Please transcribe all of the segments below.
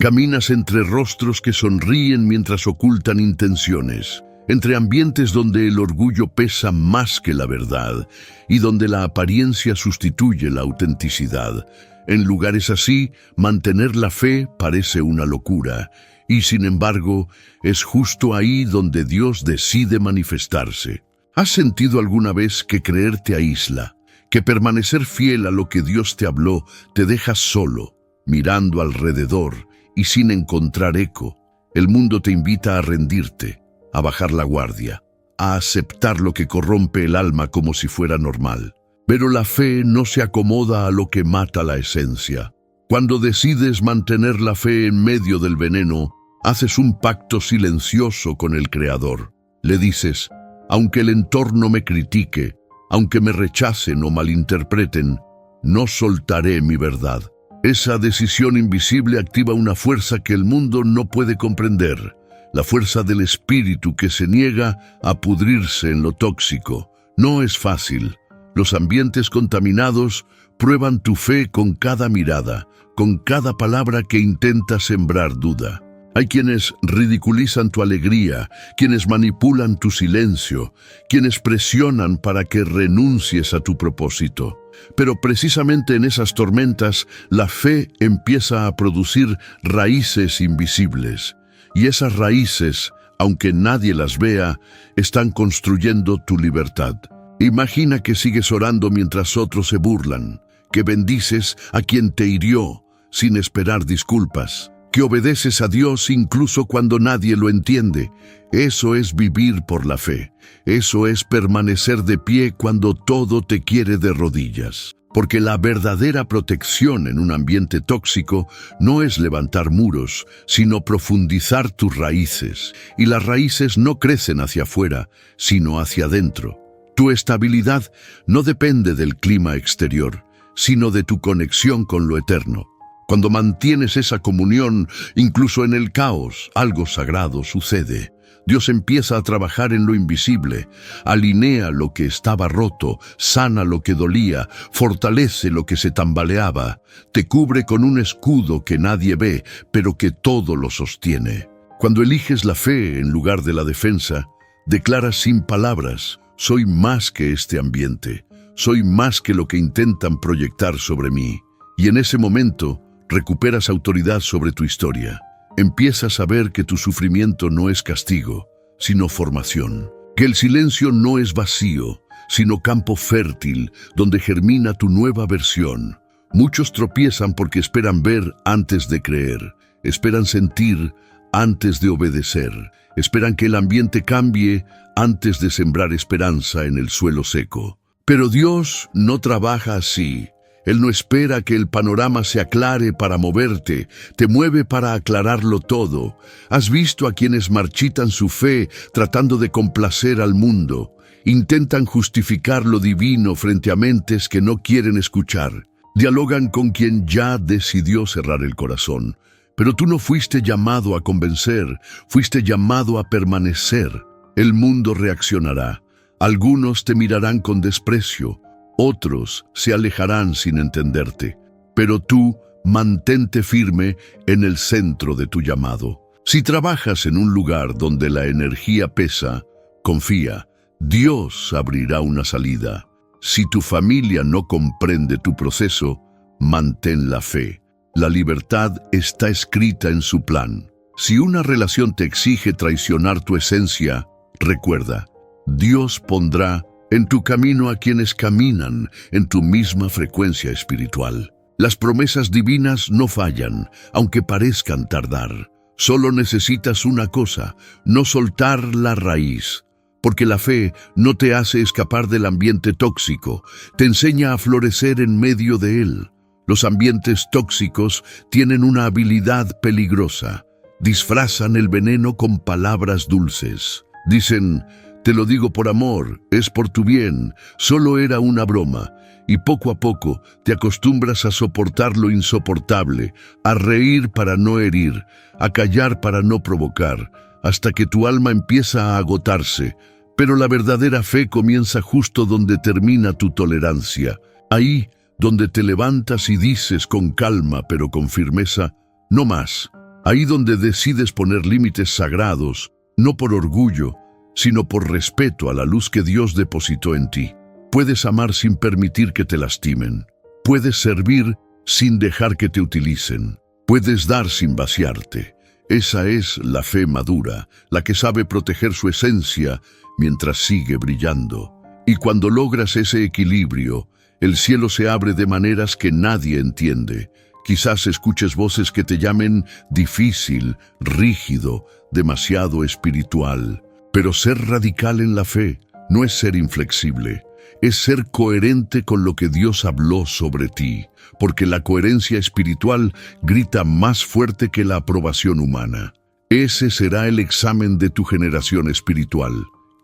Caminas entre rostros que sonríen mientras ocultan intenciones, entre ambientes donde el orgullo pesa más que la verdad y donde la apariencia sustituye la autenticidad. En lugares así, mantener la fe parece una locura, y sin embargo, es justo ahí donde Dios decide manifestarse. ¿Has sentido alguna vez que creer te aísla, que permanecer fiel a lo que Dios te habló te deja solo, mirando alrededor y sin encontrar eco? El mundo te invita a rendirte, a bajar la guardia, a aceptar lo que corrompe el alma como si fuera normal. Pero la fe no se acomoda a lo que mata la esencia. Cuando decides mantener la fe en medio del veneno, haces un pacto silencioso con el Creador. Le dices: aunque el entorno me critique, aunque me rechacen o malinterpreten, no soltaré mi verdad. Esa decisión invisible activa una fuerza que el mundo no puede comprender, la fuerza del espíritu que se niega a pudrirse en lo tóxico. No es fácil. Los ambientes contaminados prueban tu fe con cada mirada, con cada palabra que intenta sembrar duda. Hay quienes ridiculizan tu alegría, quienes manipulan tu silencio, quienes presionan para que renuncies a tu propósito. Pero precisamente en esas tormentas, la fe empieza a producir raíces invisibles. Y esas raíces, aunque nadie las vea, están construyendo tu libertad. Imagina que sigues orando mientras otros se burlan, que bendices a quien te hirió sin esperar disculpas, que obedeces a Dios incluso cuando nadie lo entiende. Eso es vivir por la fe. Eso es permanecer de pie cuando todo te quiere de rodillas. Porque la verdadera protección en un ambiente tóxico no es levantar muros, sino profundizar tus raíces. Y las raíces no crecen hacia afuera, sino hacia adentro. Tu estabilidad no depende del clima exterior, sino de tu conexión con lo eterno. Cuando mantienes esa comunión, incluso en el caos, algo sagrado sucede. Dios empieza a trabajar en lo invisible, alinea lo que estaba roto, sana lo que dolía, fortalece lo que se tambaleaba, te cubre con un escudo que nadie ve, pero que todo lo sostiene. Cuando eliges la fe en lugar de la defensa, declaras sin palabras: soy más que este ambiente, soy más que lo que intentan proyectar sobre mí. Y en ese momento, recuperas autoridad sobre tu historia. Empiezas a ver que tu sufrimiento no es castigo, sino formación. Que el silencio no es vacío, sino campo fértil donde germina tu nueva versión. Muchos tropiezan porque esperan ver antes de creer, esperan sentir antes de obedecer, esperan que el ambiente cambie antes de sembrar esperanza en el suelo seco. Pero Dios no trabaja así. Él no espera que el panorama se aclare para moverte, te mueve para aclararlo todo. ¿Has visto a quienes marchitan su fe tratando de complacer al mundo? Intentan justificar lo divino frente a mentes que no quieren escuchar. Dialogan con quien ya decidió cerrar el corazón. Pero tú no fuiste llamado a convencer, fuiste llamado a permanecer. El mundo reaccionará. Algunos te mirarán con desprecio. Otros se alejarán sin entenderte, pero tú mantente firme en el centro de tu llamado. Si trabajas en un lugar donde la energía pesa, confía, Dios abrirá una salida. Si tu familia no comprende tu proceso, mantén la fe. La libertad está escrita en su plan. Si una relación te exige traicionar tu esencia, recuerda, Dios pondrá en tu camino a quienes caminan en tu misma frecuencia espiritual. Las promesas divinas no fallan, aunque parezcan tardar. Solo necesitas una cosa: no soltar la raíz. Porque la fe no te hace escapar del ambiente tóxico, te enseña a florecer en medio de él. Los ambientes tóxicos tienen una habilidad peligrosa. Disfrazan el veneno con palabras dulces. Dicen: te lo digo por amor, es por tu bien, solo era una broma. Y poco a poco te acostumbras a soportar lo insoportable, a reír para no herir, a callar para no provocar, hasta que tu alma empieza a agotarse. Pero la verdadera fe comienza justo donde termina tu tolerancia. Ahí donde te levantas y dices con calma pero con firmeza: no más, Ahí donde decides poner límites sagrados, no por orgullo, sino por respeto a la luz que Dios depositó en ti. Puedes amar sin permitir que te lastimen. Puedes servir sin dejar que te utilicen. Puedes dar sin vaciarte. Esa es la fe madura, la que sabe proteger su esencia mientras sigue brillando. Y cuando logras ese equilibrio, el cielo se abre de maneras que nadie entiende. Quizás escuches voces que te llamen difícil, rígido, demasiado espiritual. Pero ser radical en la fe no es ser inflexible. Es ser coherente con lo que Dios habló sobre ti, porque la coherencia espiritual grita más fuerte que la aprobación humana. Ese será el examen de tu generación espiritual.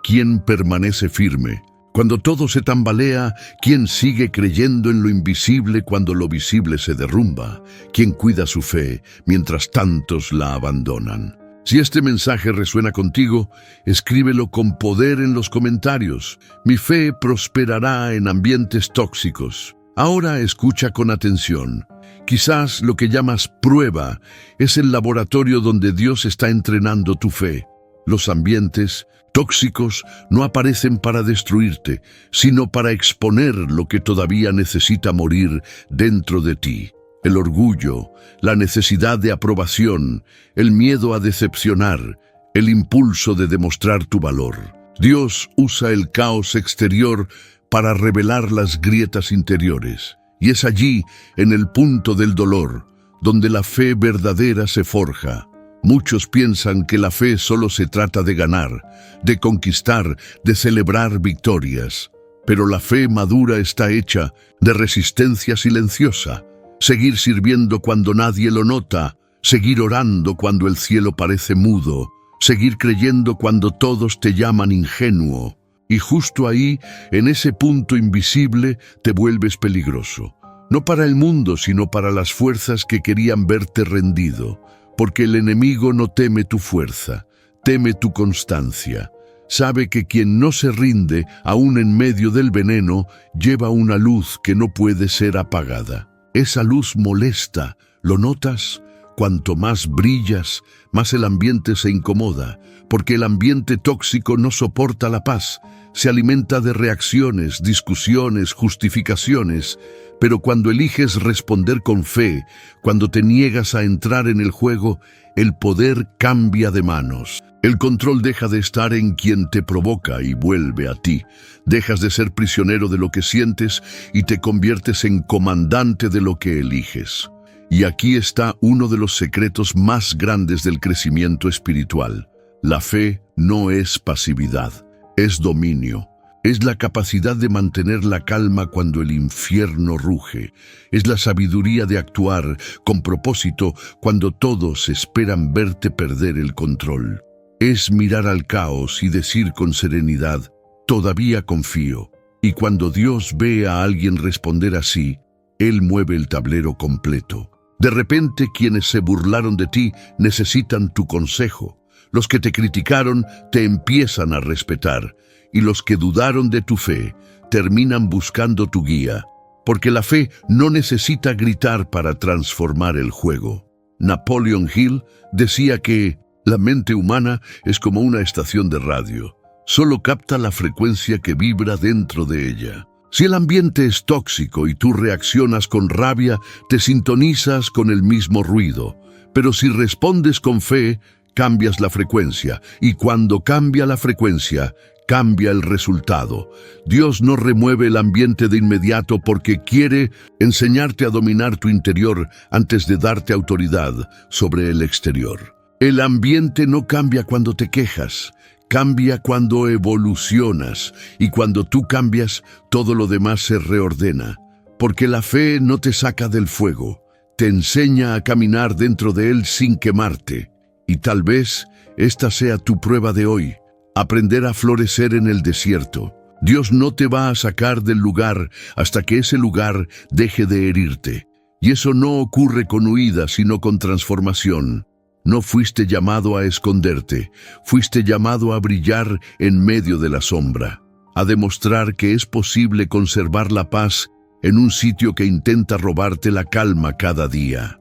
¿Quién permanece firme? Cuando todo se tambalea, ¿quién sigue creyendo en lo invisible cuando lo visible se derrumba? ¿Quién cuida su fe mientras tantos la abandonan? Si este mensaje resuena contigo, escríbelo con poder en los comentarios. Mi fe prosperará en ambientes tóxicos. Ahora escucha con atención. Quizás lo que llamas prueba es el laboratorio donde Dios está entrenando tu fe. Los ambientes tóxicos no aparecen para destruirte, sino para exponer lo que todavía necesita morir dentro de ti. El orgullo, la necesidad de aprobación, el miedo a decepcionar, el impulso de demostrar tu valor. Dios usa el caos exterior para revelar las grietas interiores. Y es allí, en el punto del dolor, donde la fe verdadera se forja. Muchos piensan que la fe solo se trata de ganar, de conquistar, de celebrar victorias. Pero la fe madura está hecha de resistencia silenciosa. Seguir sirviendo cuando nadie lo nota, seguir orando cuando el cielo parece mudo, seguir creyendo cuando todos te llaman ingenuo. Y justo ahí, en ese punto invisible, te vuelves peligroso. No para el mundo, sino para las fuerzas que querían verte rendido. Porque el enemigo no teme tu fuerza, teme tu constancia. Sabe que quien no se rinde, aún en medio del veneno, lleva una luz que no puede ser apagada. Esa luz molesta, ¿lo notas? Cuanto más brillas, más el ambiente se incomoda, porque el ambiente tóxico no soporta la paz, se alimenta de reacciones, discusiones, justificaciones, pero cuando eliges responder con fe, cuando te niegas a entrar en el juego, el poder cambia de manos. El control deja de estar en quien te provoca y vuelve a ti. Dejas de ser prisionero de lo que sientes y te conviertes en comandante de lo que eliges. Y aquí está uno de los secretos más grandes del crecimiento espiritual. La fe no es pasividad, es dominio. Es la capacidad de mantener la calma cuando el infierno ruge. Es la sabiduría de actuar con propósito cuando todos esperan verte perder el control. Es mirar al caos y decir con serenidad, todavía confío. Y cuando Dios ve a alguien responder así, Él mueve el tablero completo. De repente, quienes se burlaron de ti necesitan tu consejo. Los que te criticaron te empiezan a respetar. Y los que dudaron de tu fe terminan buscando tu guía. Porque la fe no necesita gritar para transformar el juego. Napoleon Hill decía que la mente humana es como una estación de radio. Solo capta la frecuencia que vibra dentro de ella. Si el ambiente es tóxico y tú reaccionas con rabia, te sintonizas con el mismo ruido. Pero si respondes con fe, cambias la frecuencia. Y cuando cambia la frecuencia, cambia el resultado. Dios no remueve el ambiente de inmediato porque quiere enseñarte a dominar tu interior antes de darte autoridad sobre el exterior. El ambiente no cambia cuando te quejas, cambia cuando evolucionas, y cuando tú cambias, todo lo demás se reordena. Porque la fe no te saca del fuego, te enseña a caminar dentro de él sin quemarte. Y tal vez esta sea tu prueba de hoy, aprender a florecer en el desierto. Dios no te va a sacar del lugar hasta que ese lugar deje de herirte. Y eso no ocurre con huida, sino con transformación. No fuiste llamado a esconderte, fuiste llamado a brillar en medio de la sombra, a demostrar que es posible conservar la paz en un sitio que intenta robarte la calma cada día.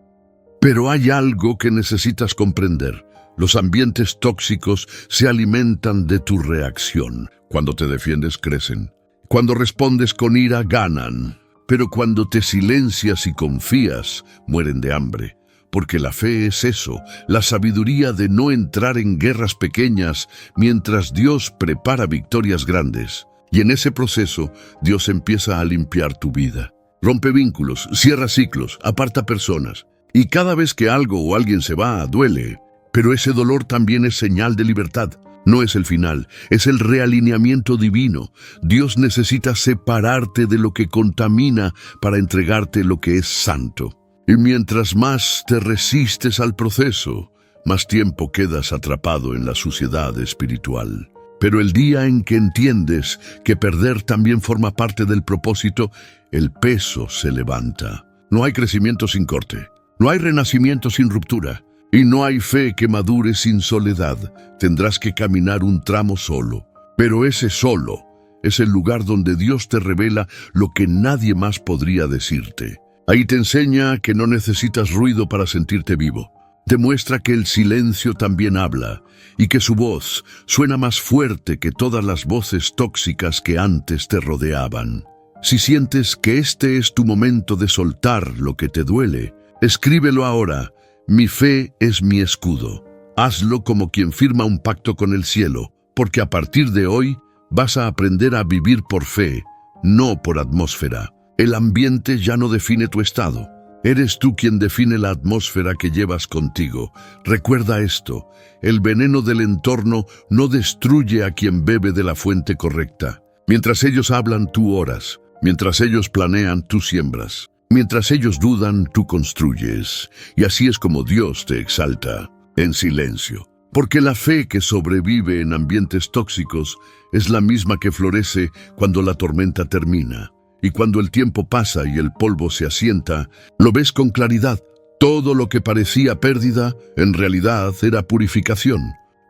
Pero hay algo que necesitas comprender. Los ambientes tóxicos se alimentan de tu reacción. Cuando te defiendes, crecen. Cuando respondes con ira, ganan. Pero cuando te silencias y confías, mueren de hambre. Porque la fe es eso, la sabiduría de no entrar en guerras pequeñas mientras Dios prepara victorias grandes. Y en ese proceso, Dios empieza a limpiar tu vida. Rompe vínculos, cierra ciclos, aparta personas. Y cada vez que algo o alguien se va, duele. Pero ese dolor también es señal de libertad. No es el final, es el realineamiento divino. Dios necesita separarte de lo que contamina para entregarte lo que es santo. Y mientras más te resistes al proceso, más tiempo quedas atrapado en la suciedad espiritual. Pero el día en que entiendes que perder también forma parte del propósito, el peso se levanta. No hay crecimiento sin corte, no hay renacimiento sin ruptura, y no hay fe que madure sin soledad. Tendrás que caminar un tramo solo, pero ese solo es el lugar donde Dios te revela lo que nadie más podría decirte. Ahí te enseña que no necesitas ruido para sentirte vivo. Te muestra que el silencio también habla y que su voz suena más fuerte que todas las voces tóxicas que antes te rodeaban. Si sientes que este es tu momento de soltar lo que te duele, escríbelo ahora. Mi fe es mi escudo. Hazlo como quien firma un pacto con el cielo, porque a partir de hoy vas a aprender a vivir por fe, no por atmósfera. El ambiente ya no define tu estado. Eres tú quien define la atmósfera que llevas contigo. Recuerda esto, el veneno del entorno no destruye a quien bebe de la fuente correcta. Mientras ellos hablan, tú oras. Mientras ellos planean, tú siembras. Mientras ellos dudan, tú construyes. Y así es como Dios te exalta, en silencio. Porque la fe que sobrevive en ambientes tóxicos es la misma que florece cuando la tormenta termina. Y cuando el tiempo pasa y el polvo se asienta, lo ves con claridad. Todo lo que parecía pérdida, en realidad era purificación.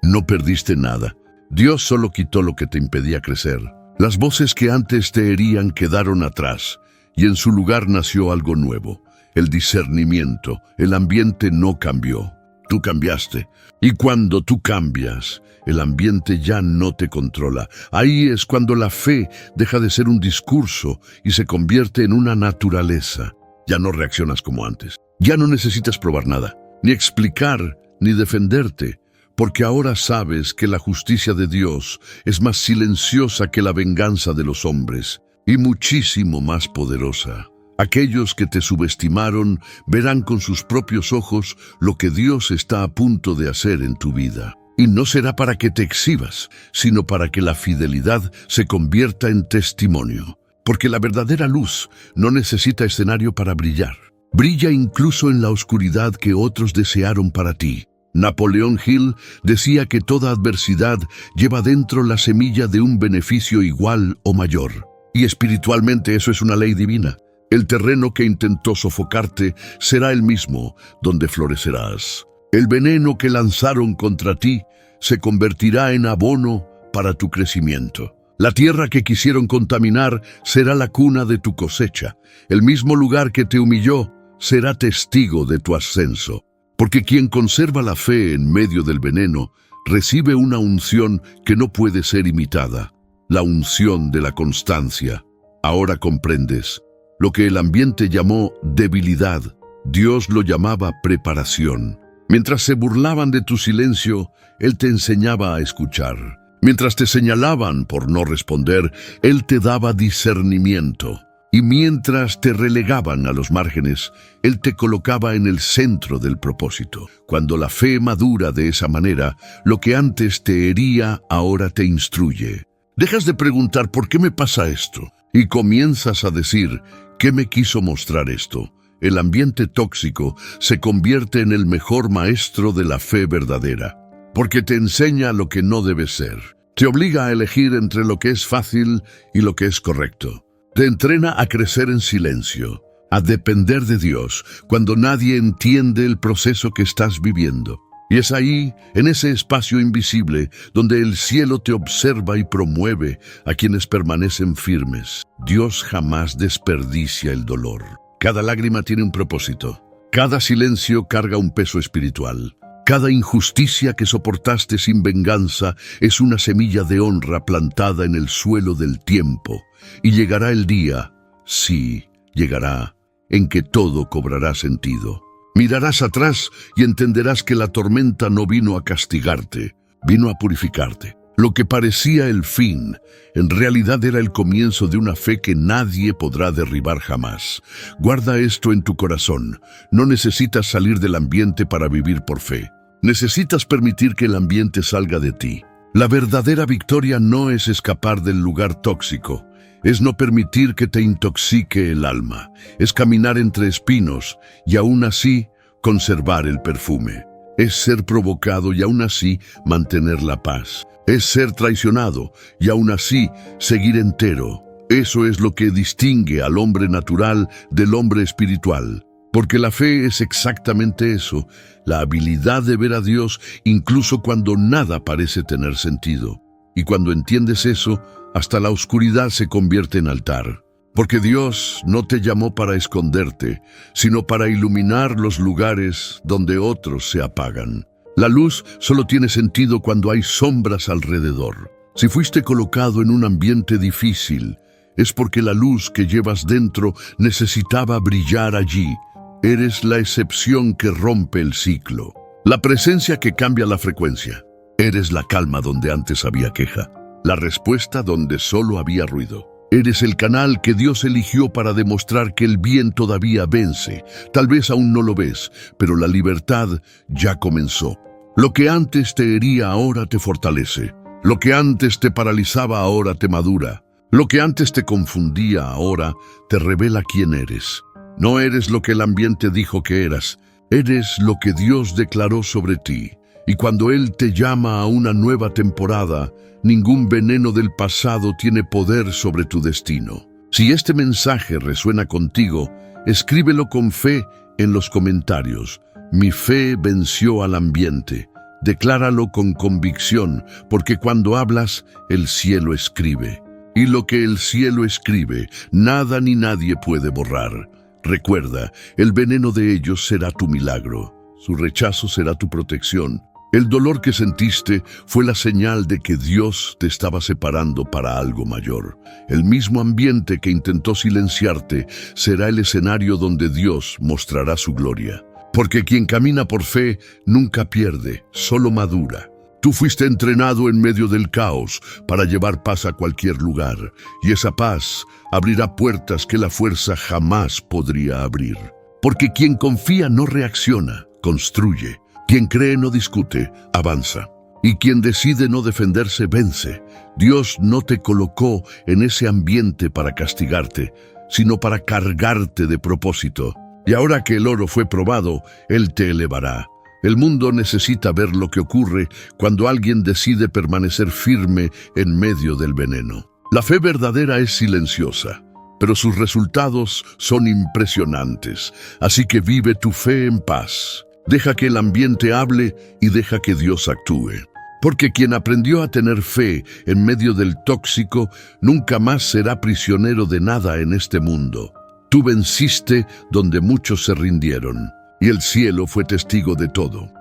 No perdiste nada. Dios solo quitó lo que te impedía crecer. Las voces que antes te herían quedaron atrás, y en su lugar nació algo nuevo. El discernimiento. El ambiente no cambió. Tú cambiaste. Y cuando tú cambias, el ambiente ya no te controla. Ahí es cuando la fe deja de ser un discurso y se convierte en una naturaleza. Ya no reaccionas como antes. Ya no necesitas probar nada, ni explicar, ni defenderte, porque ahora sabes que la justicia de Dios es más silenciosa que la venganza de los hombres y muchísimo más poderosa. Aquellos que te subestimaron verán con sus propios ojos lo que Dios está a punto de hacer en tu vida. Y no será para que te exhibas, sino para que la fidelidad se convierta en testimonio. Porque la verdadera luz no necesita escenario para brillar. Brilla incluso en la oscuridad que otros desearon para ti. Napoleón Hill decía que toda adversidad lleva dentro la semilla de un beneficio igual o mayor. Y espiritualmente eso es una ley divina. El terreno que intentó sofocarte será el mismo donde florecerás. El veneno que lanzaron contra ti se convertirá en abono para tu crecimiento. La tierra que quisieron contaminar será la cuna de tu cosecha. El mismo lugar que te humilló será testigo de tu ascenso. Porque quien conserva la fe en medio del veneno recibe una unción que no puede ser imitada. La unción de la constancia. Ahora comprendes. Lo que el ambiente llamó debilidad, Dios lo llamaba preparación. Mientras se burlaban de tu silencio, Él te enseñaba a escuchar. Mientras te señalaban por no responder, Él te daba discernimiento. Y mientras te relegaban a los márgenes, Él te colocaba en el centro del propósito. Cuando la fe madura de esa manera, lo que antes te hería, ahora te instruye. Dejas de preguntar ¿por qué me pasa esto? Y comienzas a decir ¿qué me quiso mostrar esto? El ambiente tóxico se convierte en el mejor maestro de la fe verdadera, porque te enseña lo que no debe ser. Te obliga a elegir entre lo que es fácil y lo que es correcto. Te entrena a crecer en silencio, a depender de Dios cuando nadie entiende el proceso que estás viviendo. Y es ahí, en ese espacio invisible, donde el cielo te observa y promueve a quienes permanecen firmes. Dios jamás desperdicia el dolor. Cada lágrima tiene un propósito. Cada silencio carga un peso espiritual. Cada injusticia que soportaste sin venganza es una semilla de honra plantada en el suelo del tiempo. Y llegará el día, sí, llegará, en que todo cobrará sentido. Mirarás atrás y entenderás que la tormenta no vino a castigarte, vino a purificarte. Lo que parecía el fin, en realidad era el comienzo de una fe que nadie podrá derribar jamás. Guarda esto en tu corazón. No necesitas salir del ambiente para vivir por fe. Necesitas permitir que el ambiente salga de ti. La verdadera victoria no es escapar del lugar tóxico. Es no permitir que te intoxique el alma. Es caminar entre espinos y aún así conservar el perfume. Es ser provocado y aún así mantener la paz. Es ser traicionado y aún así seguir entero. Eso es lo que distingue al hombre natural del hombre espiritual. Porque la fe es exactamente eso, la habilidad de ver a Dios incluso cuando nada parece tener sentido. Y cuando entiendes eso, hasta la oscuridad se convierte en altar. Porque Dios no te llamó para esconderte, sino para iluminar los lugares donde otros se apagan. La luz solo tiene sentido cuando hay sombras alrededor. Si fuiste colocado en un ambiente difícil, es porque la luz que llevas dentro necesitaba brillar allí. Eres la excepción que rompe el ciclo. La presencia que cambia la frecuencia. Eres la calma donde antes había queja. La respuesta donde solo había ruido. Eres el canal que Dios eligió para demostrar que el bien todavía vence. Tal vez aún no lo ves, pero la libertad ya comenzó. Lo que antes te hería ahora te fortalece. Lo que antes te paralizaba ahora te madura. Lo que antes te confundía ahora te revela quién eres. No eres lo que el ambiente dijo que eras. Eres lo que Dios declaró sobre ti. Y cuando Él te llama a una nueva temporada, ningún veneno del pasado tiene poder sobre tu destino. Si este mensaje resuena contigo, escríbelo con fe en los comentarios. Mi fe venció al ambiente. Decláralo con convicción, porque cuando hablas, el cielo escribe. Y lo que el cielo escribe, nada ni nadie puede borrar. Recuerda, el veneno de ellos será tu milagro. Su rechazo será tu protección. El dolor que sentiste fue la señal de que Dios te estaba separando para algo mayor. El mismo ambiente que intentó silenciarte será el escenario donde Dios mostrará su gloria. Porque quien camina por fe nunca pierde, solo madura. Tú fuiste entrenado en medio del caos para llevar paz a cualquier lugar, y esa paz abrirá puertas que la fuerza jamás podría abrir. Porque quien confía no reacciona, construye. Quien cree no discute, avanza. Y quien decide no defenderse, vence. Dios no te colocó en ese ambiente para castigarte, sino para cargarte de propósito. Y ahora que el oro fue probado, Él te elevará. El mundo necesita ver lo que ocurre cuando alguien decide permanecer firme en medio del veneno. La fe verdadera es silenciosa, pero sus resultados son impresionantes. Así que vive tu fe en paz. Deja que el ambiente hable y deja que Dios actúe. Porque quien aprendió a tener fe en medio del tóxico nunca más será prisionero de nada en este mundo. Tú venciste donde muchos se rindieron, y el cielo fue testigo de todo.